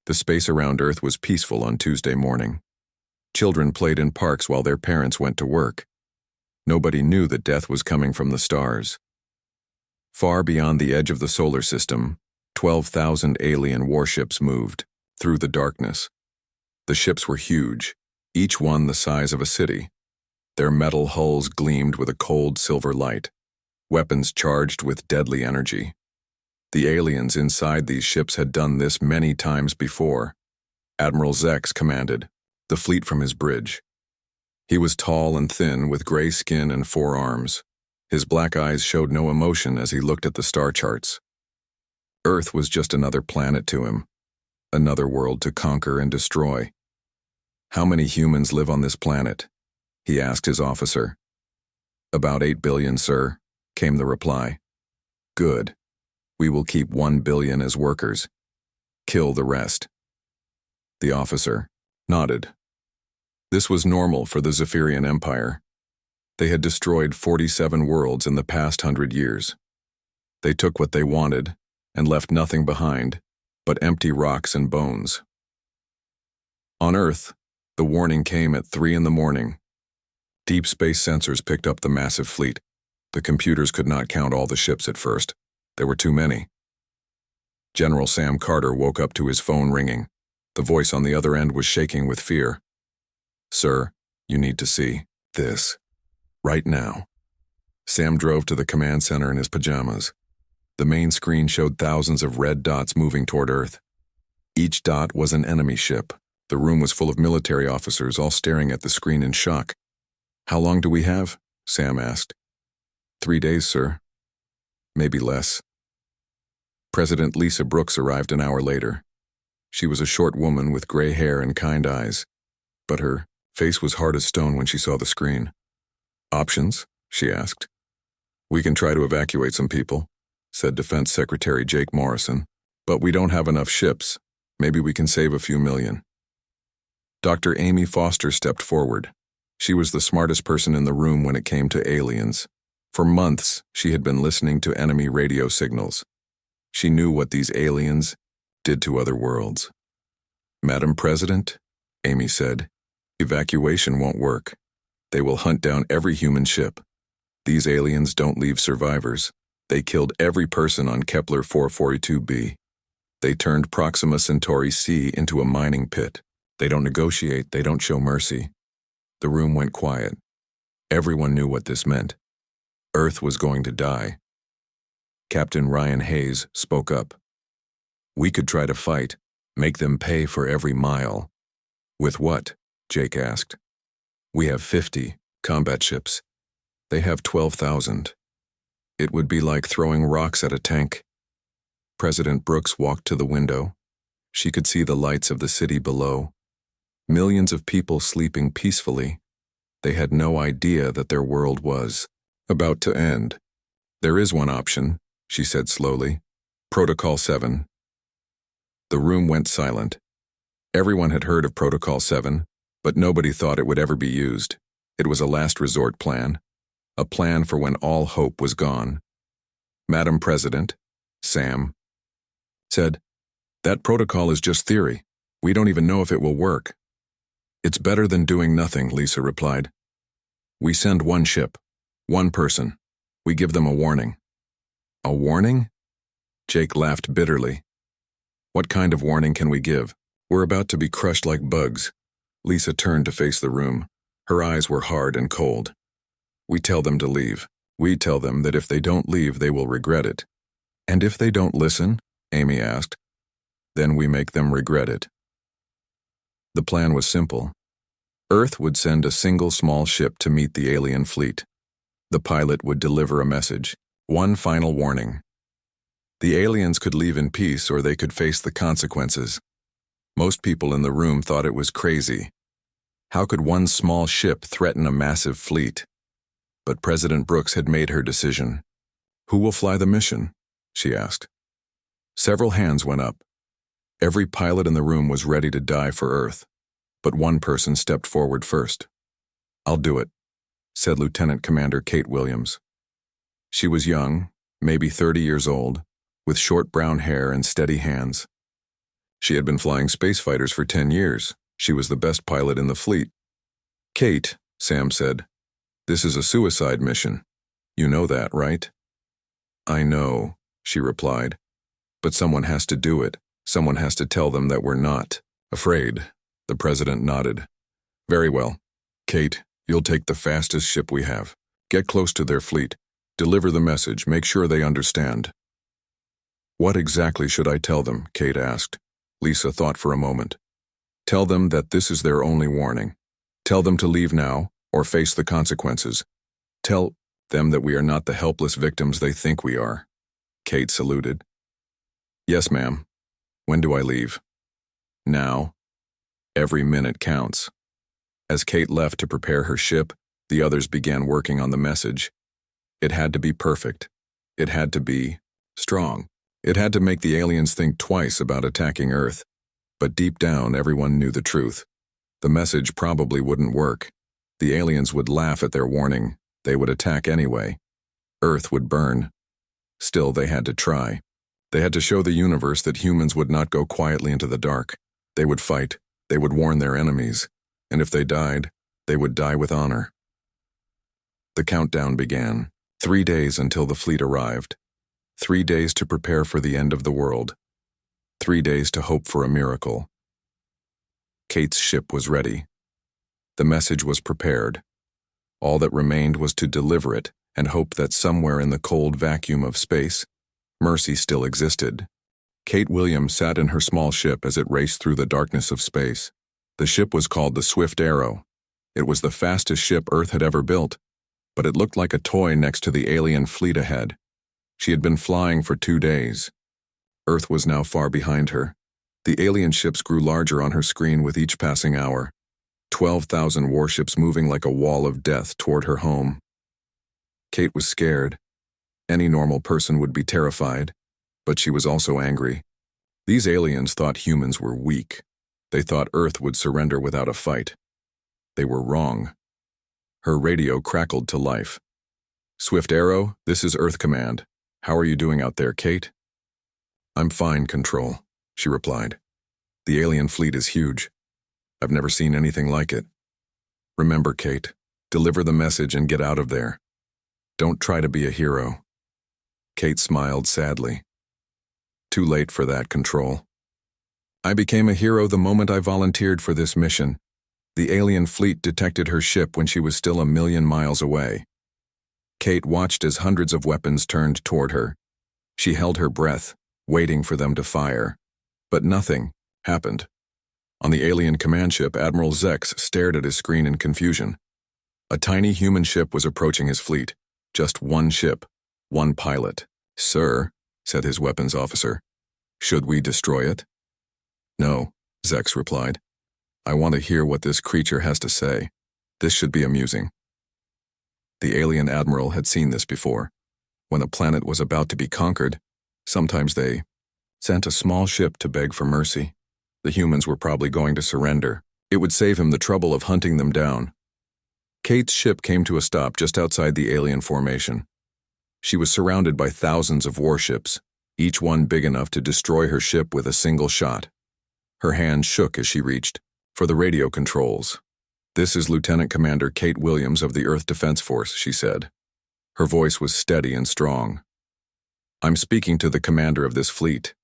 The space around Earth was peaceful on Tuesday morning. Children played in parks while their parents went to work. Nobody knew that death was coming from the stars. Far beyond the edge of the solar system, 12,000 alien warships moved through the darkness. The ships were huge, each one the size of a city. Their metal hulls gleamed with a cold silver light, weapons charged with deadly energy. The aliens inside these ships had done this many times before. Admiral Zex commanded the fleet from his bridge. He was tall and thin, with gray skin and 4 arms. His black eyes showed no emotion as he looked at the star charts. Earth was just another planet to him, another world to conquer and destroy. "How many humans live on this planet?" he asked his officer. "About 8 billion, sir," came the reply. "Good. We will keep 1 billion as workers. Kill the rest." The officer nodded. This was normal for the Zephyrian Empire. They had destroyed 47 worlds in the past 100 years. They took what they wanted and left nothing behind but empty rocks and bones. On Earth, the warning came at 3 in the morning. Deep space sensors picked up the massive fleet. The computers could not count all the ships at first. There were too many. General Sam Carter woke up to his phone ringing. The voice on the other end was shaking with fear. "Sir, you need to see this right now." Sam drove to the command center in his pajamas. The main screen showed thousands of red dots moving toward Earth. Each dot was an enemy ship. The room was full of military officers, all staring at the screen in shock. "How long do we have?" Sam asked. 3 days, sir. Maybe less. President Lisa Brooks arrived an hour later. She was a short woman with gray hair and kind eyes, but her face was hard as stone when she saw the screen. "Options?" she asked. "We can try to evacuate some people," said Defense Secretary Jake Morrison, "but we don't have enough ships. Maybe we can save a few million." Dr. Amy Foster stepped forward. She was the smartest person in the room when it came to aliens. For months, she had been listening to enemy radio signals. She knew what these aliens did to other worlds. "Madam President," Amy said, "evacuation won't work. They will hunt down every human ship. These aliens don't leave survivors. They killed every person on Kepler 442b. They turned Proxima Centauri C into a mining pit. They don't negotiate, they don't show mercy." The room went quiet. Everyone knew what this meant. Earth was going to die. Captain Ryan Hayes spoke up. "We could try to fight, make them pay for every mile." "With what?" Jake asked. "We have 50 combat ships. They have 12,000. It would be like throwing rocks at a tank." President Brooks walked to the window. She could see the lights of the city below. Millions of people sleeping peacefully. They had no idea that their world was about to end. "There is one option," she said slowly. "Protocol 7. The room went silent. Everyone had heard of Protocol 7, but nobody thought it would ever be used. It was a last resort plan, a plan for when all hope was gone. Madam President, Sam said, "That protocol is just theory. We don't even know if it will work." "It's better than doing nothing," Lisa replied. "We send one ship, one person. We give them a warning." "A warning?" Jake laughed bitterly. "What kind of warning can we give? We're about to be crushed like bugs." Lisa turned to face the room. Her eyes were hard and cold. "We tell them to leave. We tell them that if they don't leave, they will regret it." "And if they don't listen?" Amy asked. "Then we make them regret it." The plan was simple. Earth would send a single small ship to meet the alien fleet. The pilot would deliver a message, one final warning. The aliens could leave in peace or they could face the consequences. Most people in the room thought it was crazy. How could one small ship threaten a massive fleet? But President Brooks had made her decision. "Who will fly the mission?" she asked. Several hands went up. Every pilot in the room was ready to die for Earth, but one person stepped forward first. "I'll do it," said Lieutenant Commander Kate Williams. She was young, maybe 30 years old, with short brown hair and steady hands. She had been flying space fighters for 10 years. She was the best pilot in the fleet. "Kate," Sam said, "this is a suicide mission. You know that, right?" "I know," she replied. "But someone has to do it. Someone has to tell them that we're not afraid." The president nodded. "Very well. Kate, you'll take the fastest ship we have. Get close to their fleet. Deliver the message. Make sure they understand." "What exactly should I tell them?" Kate asked. Lisa thought for a moment. "Tell them that this is their only warning. Tell them to leave now or face the consequences. Tell them that we are not the helpless victims they think we are." Kate saluted. "Yes, ma'am. When do I leave?" "Now. Every minute counts." As Kate left to prepare her ship, the others began working on the message. It had to be perfect. It had to be strong. It had to make the aliens think twice about attacking Earth. But deep down, everyone knew the truth. The message probably wouldn't work. The aliens would laugh at their warning. They would attack anyway. Earth would burn. Still, they had to try. They had to show the universe that humans would not go quietly into the dark. They would fight. They would warn their enemies. And if they died, they would die with honor. The countdown began. 3 days until the fleet arrived. 3 days to prepare for the end of the world. 3 days to hope for a miracle. Kate's ship was ready. The message was prepared. All that remained was to deliver it and hope that somewhere in the cold vacuum of space, mercy still existed. Kate Williams sat in her small ship as it raced through the darkness of space. The ship was called the Swift Arrow. It was the fastest ship Earth had ever built, but it looked like a toy next to the alien fleet ahead. She had been flying for 2 days. Earth was now far behind her. The alien ships grew larger on her screen with each passing hour. 12,000 warships moving like a wall of death toward her home. Kate was scared. Any normal person would be terrified, but she was also angry. These aliens thought humans were weak. They thought Earth would surrender without a fight. They were wrong. Her radio crackled to life. "Swift Arrow, this is Earth Command. How are you doing out there, Kate?" "I'm fine, Control," she replied. "The alien fleet is huge. I've never seen anything like it. Remember, Kate, deliver the message and get out of there. Don't try to be a hero." Kate smiled sadly. "Too late for that, Control. I became a hero the moment I volunteered for this mission. The alien fleet detected her ship when she was still 1,000,000 miles away." Kate watched as hundreds of weapons turned toward her. She held her breath, waiting for them to fire. But nothing happened. On the alien command ship, Admiral Zex stared at his screen in confusion. A tiny human ship was approaching his fleet. Just one ship, one pilot. "Sir," said his weapons officer, "should we destroy it?" "No," Zex replied. "I want to hear what this creature has to say. This should be amusing." The alien admiral had seen this before. When a planet was about to be conquered, sometimes they sent a small ship to beg for mercy. The humans were probably going to surrender. It would save him the trouble of hunting them down. Kate's ship came to a stop just outside the alien formation. She was surrounded by thousands of warships, each one big enough to destroy her ship with a single shot. Her hand shook as she reached for the radio controls. "This is Lieutenant Commander Kate Williams of the Earth Defense Force," she said. Her voice was steady and strong. "I'm speaking to the commander of this fleet."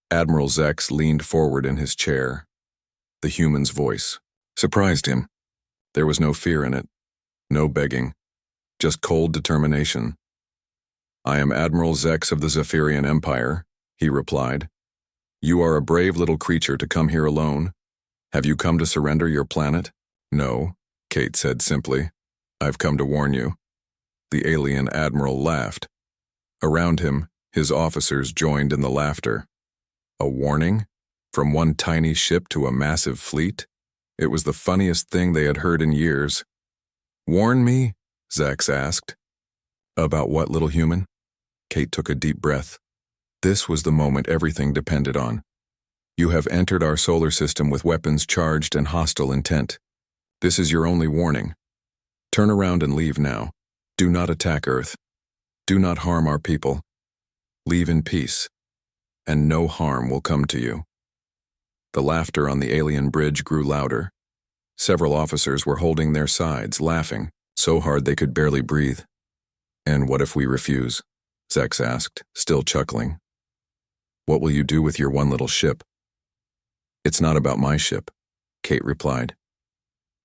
Admiral Zex leaned forward in his chair. The human's voice surprised him. There was no fear in it, no begging, just cold determination. "I am Admiral Zex of the Zephyrian Empire," he replied. "You are a brave little creature to come here alone. Have you come to surrender your planet?" "No," Kate said simply. "I've come to warn you." The alien admiral laughed. Around him, his officers joined in the laughter. A warning? From one tiny ship to a massive fleet? It was the funniest thing they had heard in years. "Warn me?" Zax asked. "About what, little human?" Kate took a deep breath. This was the moment everything depended on. "You have entered our solar system with weapons charged and hostile intent. This is your only warning. Turn around and leave now. Do not attack Earth. Do not harm our people. Leave in peace, and no harm will come to you." The laughter on the alien bridge grew louder. Several officers were holding their sides, laughing, so hard they could barely breathe. "And what if we refuse?" Zex asked, still chuckling. "What will you do with your one little ship?" "It's not about my ship," Kate replied.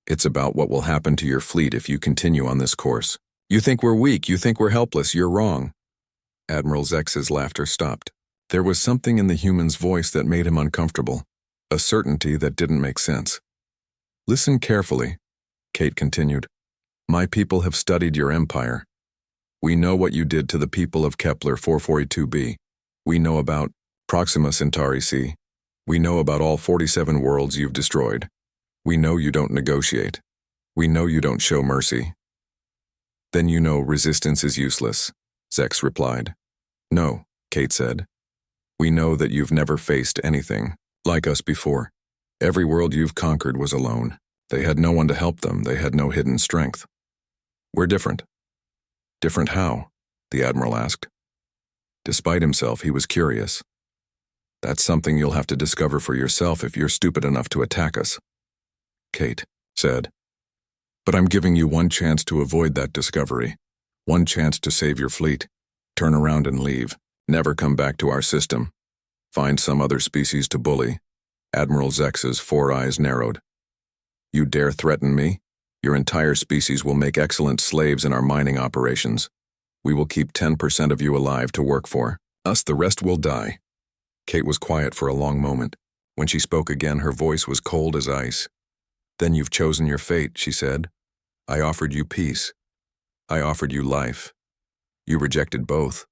"It's about what will happen to your fleet if you continue on this course. You think we're weak, you think we're helpless, you're wrong." Admiral Zex's laughter stopped. There was something in the human's voice that made him uncomfortable, a certainty that didn't make sense. "Listen carefully," Kate continued. "My people have studied your empire. We know what you did to the people of Kepler 442b. We know about Proxima Centauri C. We know about all 47 worlds you've destroyed. We know you don't negotiate. We know you don't show mercy." "Then you know resistance is useless," Zex replied. "No," Kate said. "We know that you've never faced anything like us before. Every world you've conquered was alone. They had no one to help them. They had no hidden strength. We're different." "Different how?" the Admiral asked. Despite himself, he was curious. "That's something you'll have to discover for yourself if you're stupid enough to attack us," Kate said. "But I'm giving you one chance to avoid that discovery. One chance to save your fleet. Turn around and leave. Never come back to our system. Find some other species to bully." Admiral Zex's 4 eyes narrowed. "You dare threaten me? Your entire species will make excellent slaves in our mining operations. We will keep 10% of you alive to work for us. The rest will die." Kate was quiet for a long moment. When she spoke again, her voice was cold as ice. "Then you've chosen your fate," she said. "I offered you peace. I offered you life. You rejected both.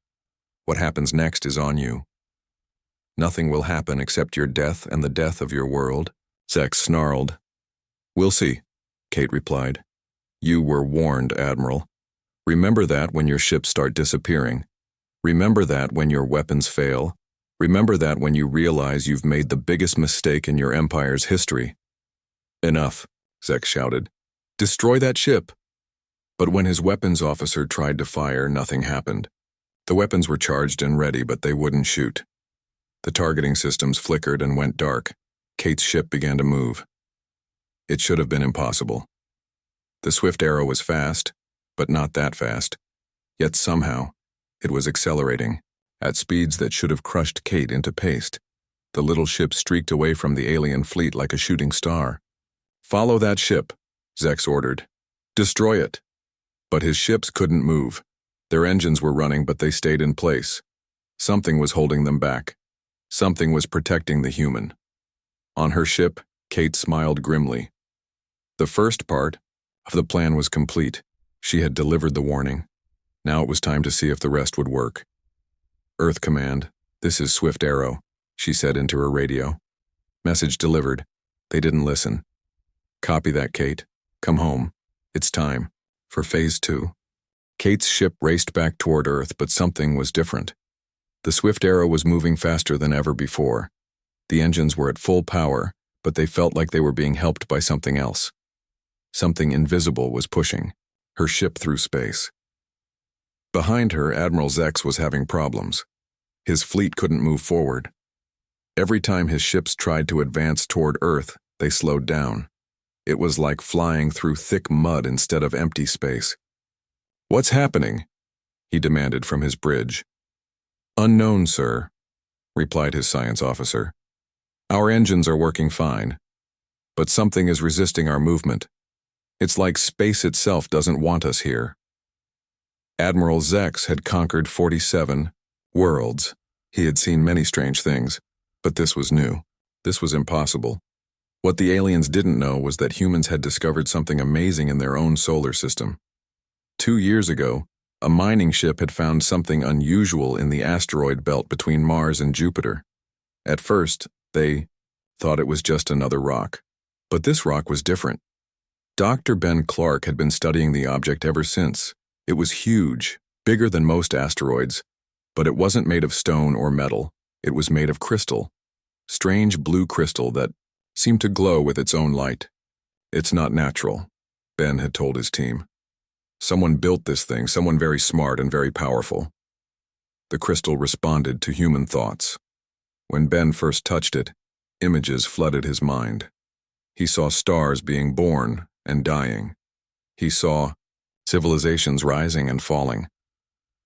What happens next is on you. Nothing will happen except your death and the death of your world." Zex snarled. "We'll see," Kate replied. "You were warned, Admiral. Remember that when your ships start disappearing. Remember that when your weapons fail. Remember that when you realize you've made the biggest mistake in your empire's history." "Enough," Zex shouted. "Destroy that ship." But when his weapons officer tried to fire, nothing happened. The weapons were charged and ready, but they wouldn't shoot. The targeting systems flickered and went dark. Kate's ship began to move. It should have been impossible. The swift arrow was fast, but not that fast. Yet somehow, it was accelerating, at speeds that should have crushed Kate into paste. The little ship streaked away from the alien fleet like a shooting star. "Follow that ship," Zex ordered. "Destroy it." But his ships couldn't move. Their engines were running, but they stayed in place. Something was holding them back. Something was protecting the human. On her ship, Kate smiled grimly. The first part of the plan was complete. She had delivered the warning. Now it was time to see if the rest would work. "Earth Command, this is Swift Arrow," she said into her radio. Message delivered. They didn't listen. "Copy that, Kate. Come home. It's time for Phase 2. Kate's ship raced back toward Earth, but something was different. The Swift Arrow was moving faster than ever before. The engines were at full power, but they felt like they were being helped by something else. Something invisible was pushing her ship through space. Behind her, Admiral Zex was having problems. His fleet couldn't move forward. Every time his ships tried to advance toward Earth, they slowed down. It was like flying through thick mud instead of empty space. "What's happening?" he demanded from his bridge. "Unknown, sir," replied his science officer. "Our engines are working fine, but something is resisting our movement. It's like space itself doesn't want us here." Admiral Zex had conquered 47 worlds. He had seen many strange things, but this was new. This was impossible. What the aliens didn't know was that humans had discovered something amazing in their own solar system. 2 years ago, a mining ship had found something unusual in the asteroid belt between Mars and Jupiter. At first, they thought it was just another rock. But this rock was different. Dr. Ben Clark had been studying the object ever since. It was huge, bigger than most asteroids, but it wasn't made of stone or metal. It was made of crystal. Strange blue crystal that seemed to glow with its own light. "It's not natural," Ben had told his team. "Someone built this thing, someone very smart and very powerful." The crystal responded to human thoughts. When Ben first touched it, Images flooded his mind. He saw stars being born and dying. He saw civilizations rising and falling.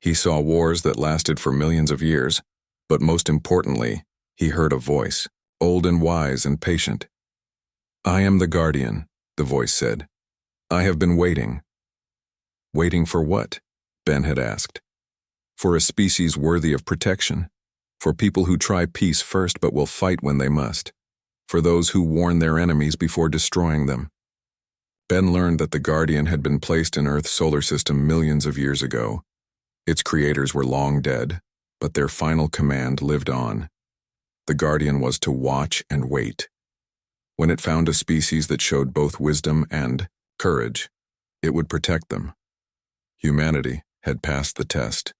He saw wars that lasted for millions of years, but most importantly, he heard a voice, old and wise and patient. "I am the guardian," the voice said. "I have been waiting." Waiting for what? Ben had asked. For a species worthy of protection. For people who try peace first but will fight when they must. For those who warn their enemies before destroying them. Ben learned that the Guardian had been placed in Earth's solar system millions of years ago. Its creators were long dead, but their final command lived on. The Guardian was to watch and wait. When it found a species that showed both wisdom and courage, it would protect them. Humanity had passed the test.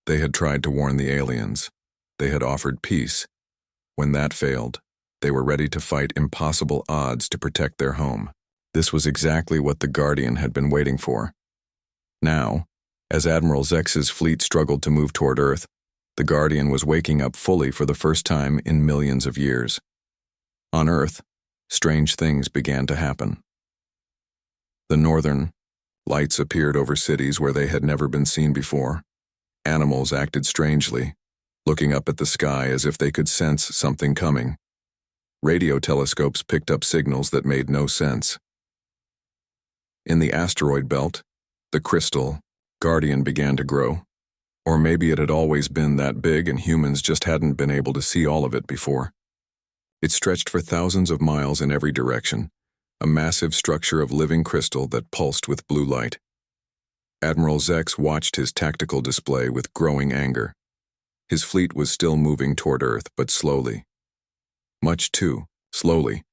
They had tried to warn the aliens. They had offered peace. When that failed, they were ready to fight impossible odds to protect their home. This was exactly what the Guardian had been waiting for. Now, as Admiral Zex's fleet struggled to move toward Earth, the Guardian was waking up fully for the first time in millions of years. On Earth, strange things began to happen. The northern lights appeared over cities where they had never been seen before. Animals acted strangely, looking up at the sky as if they could sense something coming. Radio telescopes picked up signals that made no sense. In the asteroid belt, the crystal Guardian began to grow. Or maybe it had always been that big and humans just hadn't been able to see all of it before. It stretched for thousands of miles in every direction, a massive structure of living crystal that pulsed with blue light. Admiral Zex watched his tactical display with growing anger. His fleet was still moving toward Earth, but slowly. Much too slowly.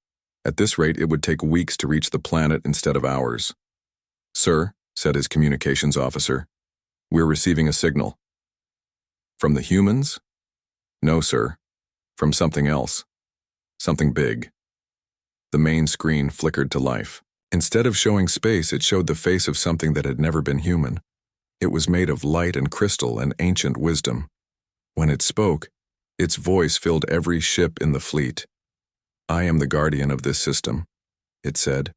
At this rate, it would take weeks to reach the planet instead of hours. "Sir," said his communications officer, "we're receiving a signal." "From the humans?" "No, sir. From something else. Something big." The main screen flickered to life. Instead of showing space, it showed the face of something that had never been human. It was made of light and crystal and ancient wisdom. When it spoke, its voice filled every ship in the fleet. "I am the guardian of this system," it said.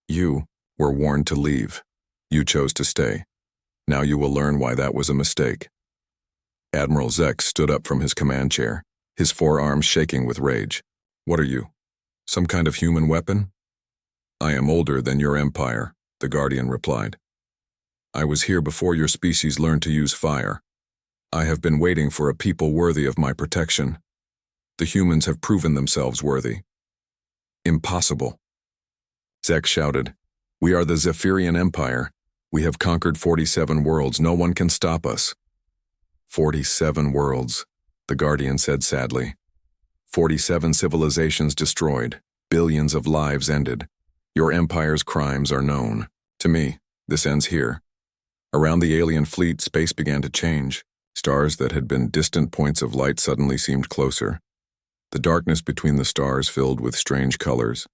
"You were warned to leave. You chose to stay. Now you will learn why that was a mistake." Admiral Zex stood up from his command chair, his forearms shaking with rage. "What are you? Some kind of human weapon?" "I am older than your empire," the Guardian replied. "I was here before your species learned to use fire. I have been waiting for a people worthy of my protection. The humans have proven themselves worthy." "Impossible." Zex shouted. "We are the Zephyrian Empire. We have conquered 47 worlds. No one can stop us." 47 worlds, the Guardian said sadly. 47 civilizations destroyed, billions of lives ended. Your empire's crimes are known. To me, this ends here. Around the alien fleet, space began to change. Stars that had been distant points of light suddenly seemed closer. The darkness between the stars filled with strange colors.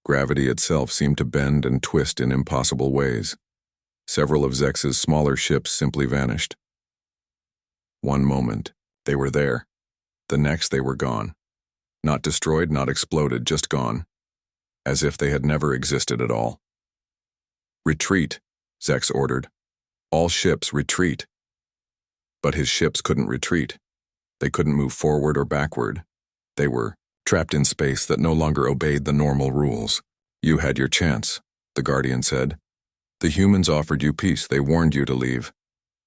Gravity itself seemed to bend and twist in impossible ways. Several of Zex's smaller ships simply vanished. One moment, they were there. The next, they were gone. Not destroyed, not exploded, just gone. As if they had never existed at all. "Retreat," Zex ordered. "All ships, retreat." But his ships couldn't retreat. They couldn't move forward or backward. They were trapped in space that no longer obeyed the normal rules. "You had your chance," the Guardian said. "The humans offered you peace. They warned you to leave.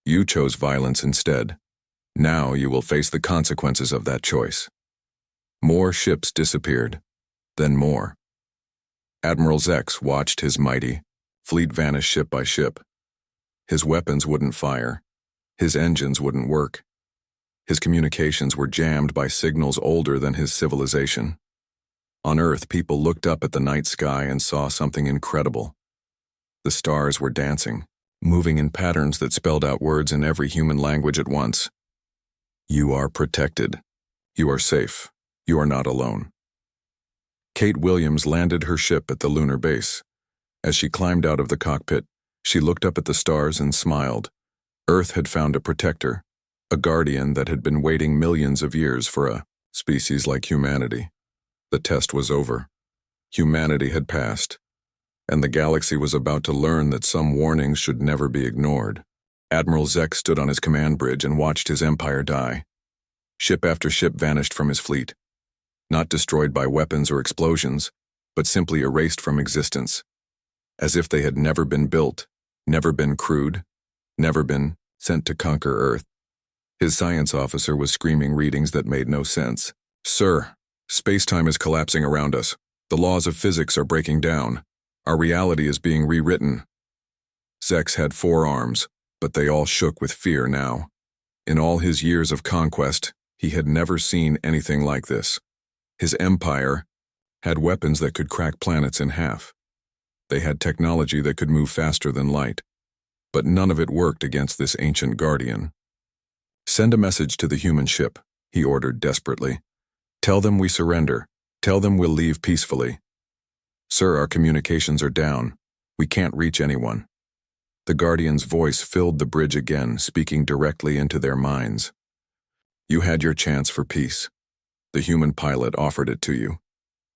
You chose violence instead. Now you will face the consequences of that choice." More ships disappeared. Then more. Admiral Zex watched his mighty fleet vanish ship by ship. His weapons wouldn't fire. His engines wouldn't work. His communications were jammed by signals older than his civilization. On Earth, people looked up at the night sky and saw something incredible. The stars were dancing, moving in patterns that spelled out words in every human language at once. "You are protected. You are safe. You are not alone." Kate Williams landed her ship at the lunar base. As she climbed out of the cockpit, she looked up at the stars and smiled. Earth had found a protector, a guardian that had been waiting millions of years for a species like humanity. The test was over. Humanity had passed, and the galaxy was about to learn that some warnings should never be ignored. Admiral Zek stood on his command bridge and watched his empire die. Ship after ship vanished from his fleet, not destroyed by weapons or explosions, but simply erased from existence, as if they had never been built, never been crewed, never been sent to conquer Earth. His science officer was screaming readings that made no sense. "Sir, space-time is collapsing around us. The laws of physics are breaking down. Our reality is being rewritten." Zex had 4 arms, but they all shook with fear now. In all his years of conquest, he had never seen anything like this. His empire had weapons that could crack planets in half. They had technology that could move faster than light. But none of it worked against this ancient guardian. "Send a message to the human ship," he ordered desperately. "Tell them we surrender. Tell them we'll leave peacefully." "Sir, our communications are down. We can't reach anyone." The Guardian's voice filled the bridge again, speaking directly into their minds. "You had your chance for peace. The human pilot offered it to you.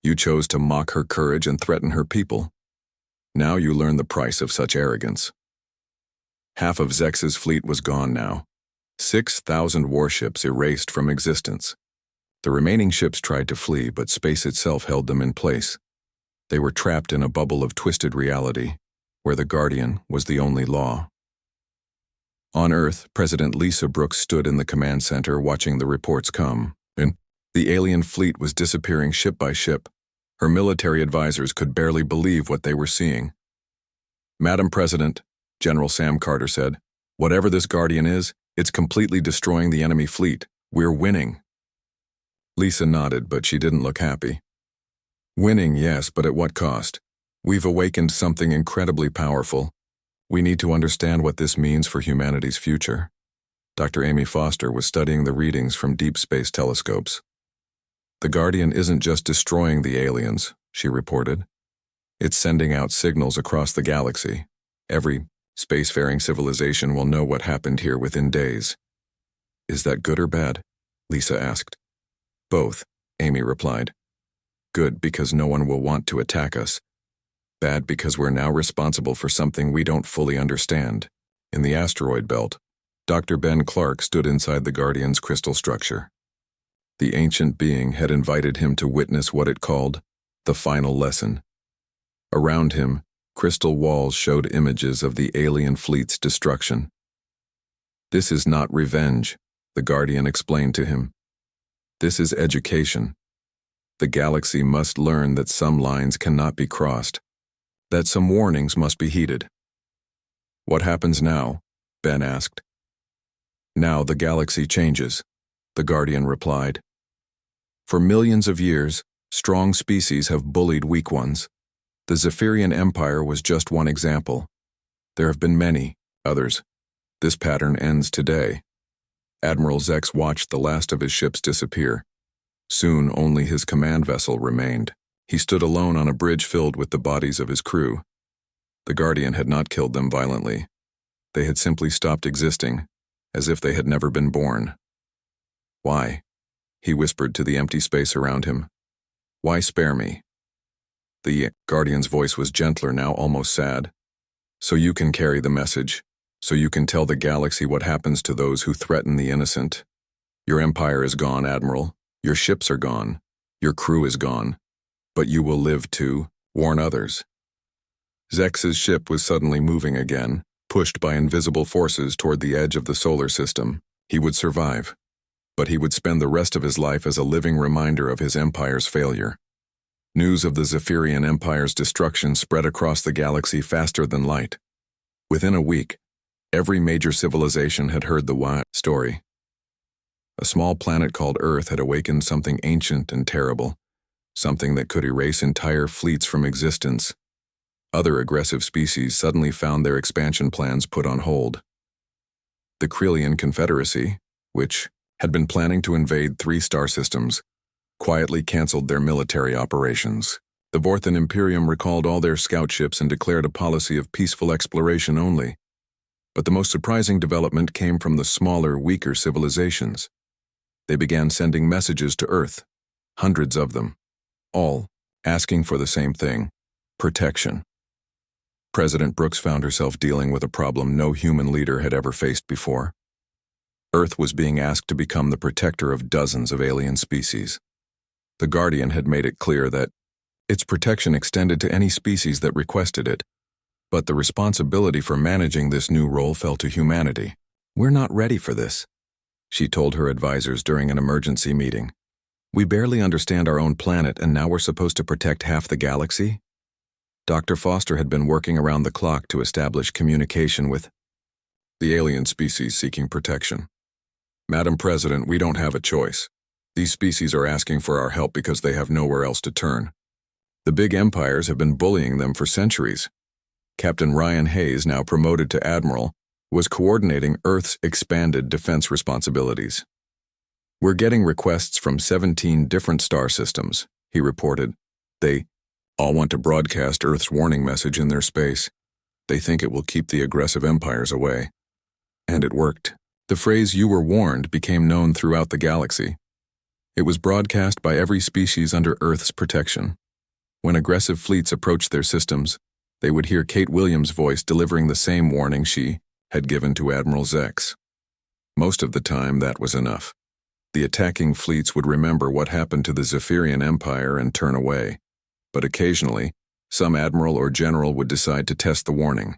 You chose to mock her courage and threaten her people. Now you learn the price of such arrogance." Half of Zex's fleet was gone now. 6,000 warships erased from existence. The remaining ships tried to flee, but space itself held them in place. They were trapped in a bubble of twisted reality, where the Guardian was the only law. On Earth, President Lisa Brooks stood in the command center watching the reports come. And the alien fleet was disappearing ship by ship. Her military advisors could barely believe what they were seeing. "Madam President," General Sam Carter said, "whatever this Guardian is, it's completely destroying the enemy fleet. We're winning." Lisa nodded, but she didn't look happy. "Winning, yes, but at what cost? We've awakened something incredibly powerful. We need to understand what this means for humanity's future." Dr. Amy Foster was studying the readings from deep space telescopes. "The Guardian isn't just destroying the aliens," she reported. "It's sending out signals across the galaxy. Every spacefaring civilization will know what happened here within days." "Is that good or bad?" Lisa asked. "Both," Amy replied. "Good because no one will want to attack us. Bad because we're now responsible for something we don't fully understand." In the asteroid belt, Dr. Ben Clark stood inside the Guardian's crystal structure. The ancient being had invited him to witness what it called the final lesson. Around him, crystal walls showed images of the alien fleet's destruction. "This is not revenge," the Guardian explained to him. "This is education. The galaxy must learn that some lines cannot be crossed, that some warnings must be heeded." "What happens now?" Ben asked. "Now the galaxy changes," the Guardian replied. "For millions of years, strong species have bullied weak ones. The Zephyrian Empire was just one example. There have been many others. This pattern ends today." Admiral Zex watched the last of his ships disappear. Soon only his command vessel remained. He stood alone on a bridge filled with the bodies of his crew. The Guardian had not killed them violently. They had simply stopped existing, as if they had never been born. "Why?" he whispered to the empty space around him. "Why spare me?" The Guardian's voice was gentler now, almost sad. "So you can carry the message. So you can tell the galaxy what happens to those who threaten the innocent. Your empire is gone, Admiral. Your ships are gone. Your crew is gone. But you will live to warn others." Zex's ship was suddenly moving again, pushed by invisible forces toward the edge of the solar system. He would survive, but he would spend the rest of his life as a living reminder of his empire's failure. News of the Zephyrian Empire's destruction spread across the galaxy faster than light. Within a week, every major civilization had heard the story. A small planet called Earth had awakened something ancient and terrible, something that could erase entire fleets from existence. Other aggressive species suddenly found their expansion plans put on hold. The Krelian Confederacy, which had been planning to invade 3 star systems, quietly canceled their military operations. The Vorthan Imperium recalled all their scout ships and declared a policy of peaceful exploration only. But the most surprising development came from the smaller, weaker civilizations. They began sending messages to Earth, hundreds of them. all asking for the same thing: protection. President Brooks found herself dealing with a problem no human leader had ever faced before. Earth was being asked to become the protector of dozens of alien species. The Guardian had made it clear that its protection extended to any species that requested it, but the responsibility for managing this new role fell to humanity. "We're not ready for this," she told her advisors during an emergency meeting. "We barely understand our own planet, and now we're supposed to protect half the galaxy?" Dr. Foster had been working around the clock to establish communication with the alien species seeking protection. "Madam President, we don't have a choice. These species are asking for our help because they have nowhere else to turn. The big empires have been bullying them for centuries." Captain Ryan Hayes, now promoted to admiral, was coordinating Earth's expanded defense responsibilities. "We're getting requests from 17 different star systems," he reported. "They all want to broadcast Earth's warning message in their space. They think it will keep the aggressive empires away." And it worked. The phrase "you were warned" became known throughout the galaxy. It was broadcast by every species under Earth's protection. When aggressive fleets approached their systems, they would hear Kate Williams' voice delivering the same warning she had given to Admiral Zex. Most of the time, that was enough. The attacking fleets would remember what happened to the Zephyrian Empire and turn away. But occasionally, some admiral or general would decide to test the warning.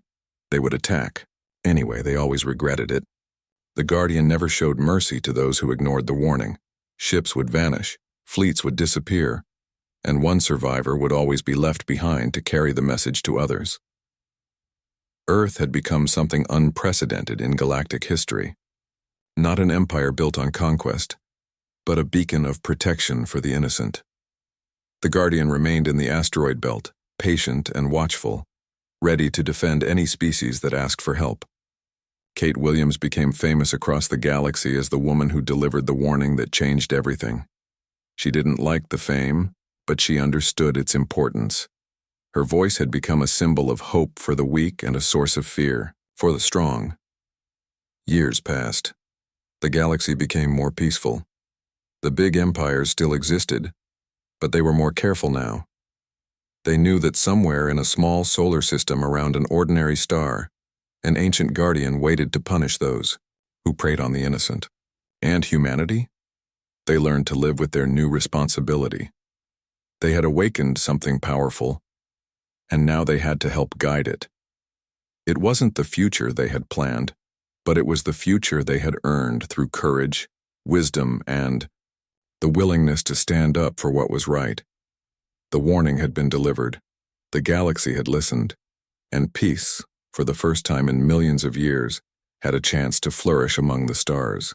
They would attack. Anyway, they always regretted it. The Guardian never showed mercy to those who ignored the warning. Ships would vanish, fleets would disappear, and one survivor would always be left behind to carry the message to others. Earth had become something unprecedented in galactic history. Not an empire built on conquest, but a beacon of protection for the innocent. The Guardian remained in the asteroid belt, patient and watchful, ready to defend any species that asked for help. Kate Williams became famous across the galaxy as the woman who delivered the warning that changed everything. She didn't like the fame, but she understood its importance. Her voice had become a symbol of hope for the weak and a source of fear for the strong. Years passed. The galaxy became more peaceful. The big empires still existed, but they were more careful now. They knew that somewhere in a small solar system around an ordinary star, an ancient guardian waited to punish those who preyed on the innocent. And humanity? They learned to live with their new responsibility. They had awakened something powerful, and now they had to help guide it. It wasn't the future they had planned, but it was the future they had earned through courage, wisdom, and the willingness to stand up for what was right. The warning had been delivered, the galaxy had listened, and peace, for the first time in millions of years, had a chance to flourish among the stars.